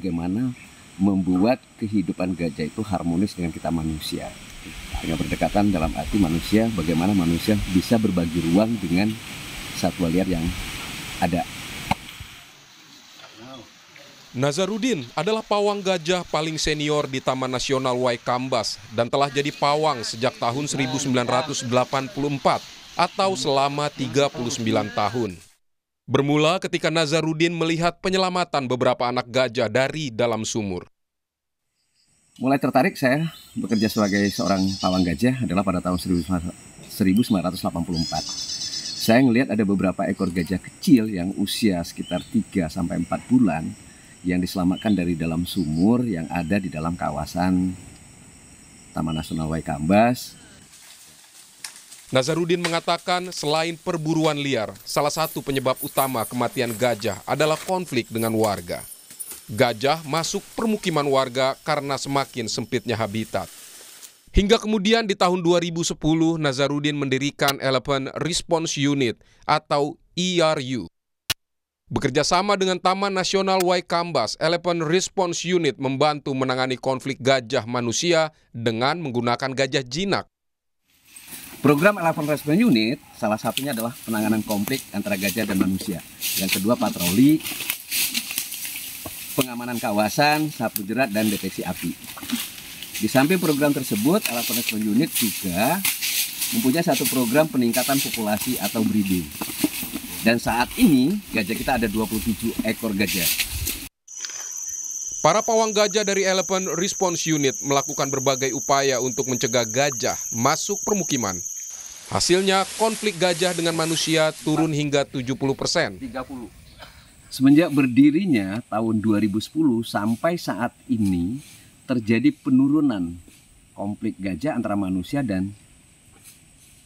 Bagaimana membuat kehidupan gajah itu harmonis dengan kita manusia. Dengan berdekatan dalam arti manusia, bagaimana manusia bisa berbagi ruang dengan satwa liar yang ada. Nazarudin adalah pawang gajah paling senior di Taman Nasional Waikambas dan telah jadi pawang sejak tahun 1984 atau selama 39 tahun. Bermula ketika Nazarudin melihat penyelamatan beberapa anak gajah dari dalam sumur. Mulai tertarik saya bekerja sebagai seorang pawang gajah adalah pada tahun 1984. Saya melihat ada beberapa ekor gajah kecil yang usia sekitar 3-4 bulan yang diselamatkan dari dalam sumur yang ada di dalam kawasan Taman Nasional Waikambas. Nazarudin mengatakan selain perburuan liar, salah satu penyebab utama kematian gajah adalah konflik dengan warga. Gajah masuk permukiman warga karena semakin sempitnya habitat. Hingga kemudian di tahun 2010, Nazarudin mendirikan Elephant Response Unit atau ERU. Bekerja sama dengan Taman Nasional Waikambas, Elephant Response Unit membantu menangani konflik gajah manusia dengan menggunakan gajah jinak. Program Elephant Response Unit salah satunya adalah penanganan konflik antara gajah dan manusia. Yang kedua patroli, pengamanan kawasan, sapu jerat, dan deteksi api. Di samping program tersebut, Elephant Response Unit juga mempunyai satu program peningkatan populasi atau breeding. Dan saat ini gajah kita ada 27 ekor gajah. Para pawang gajah dari Elephant Response Unit melakukan berbagai upaya untuk mencegah gajah masuk permukiman. Hasilnya, konflik gajah dengan manusia turun hingga 70%. Semenjak berdirinya tahun 2010 sampai saat ini terjadi penurunan konflik gajah antara manusia dan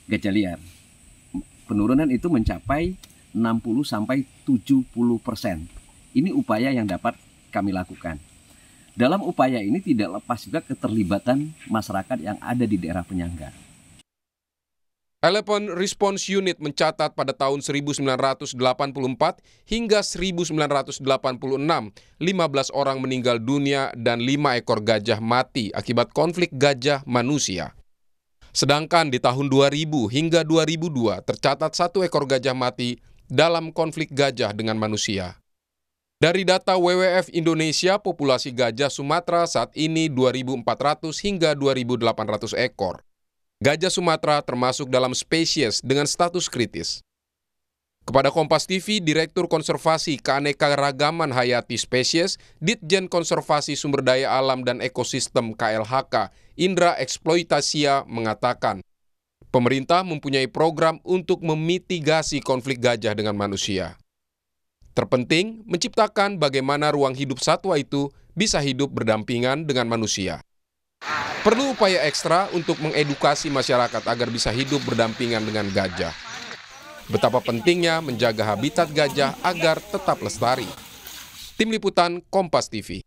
gajah liar. Penurunan itu mencapai 60-70%. Ini upaya yang dapat kami lakukan. Dalam upaya ini tidak lepas juga keterlibatan masyarakat yang ada di daerah penyangga. Elephant Response Unit mencatat pada tahun 1984 hingga 1986, 15 orang meninggal dunia dan 5 ekor gajah mati akibat konflik gajah manusia. Sedangkan di tahun 2000 hingga 2002 tercatat 1 ekor gajah mati dalam konflik gajah dengan manusia. Dari data WWF Indonesia, populasi gajah Sumatera saat ini 2.400 hingga 2.800 ekor. Gajah Sumatera termasuk dalam spesies dengan status kritis. Kepada Kompas TV, Direktur Konservasi Keanekaragaman Hayati Spesies, Ditjen Konservasi Sumber Daya Alam dan Ekosistem KLHK, Indra Eksploitasia mengatakan, pemerintah mempunyai program untuk memitigasi konflik gajah dengan manusia. Terpenting, menciptakan bagaimana ruang hidup satwa itu bisa hidup berdampingan dengan manusia. Perlu upaya ekstra untuk mengedukasi masyarakat agar bisa hidup berdampingan dengan gajah. Betapa pentingnya menjaga habitat gajah agar tetap lestari. Tim Liputan Kompas TV.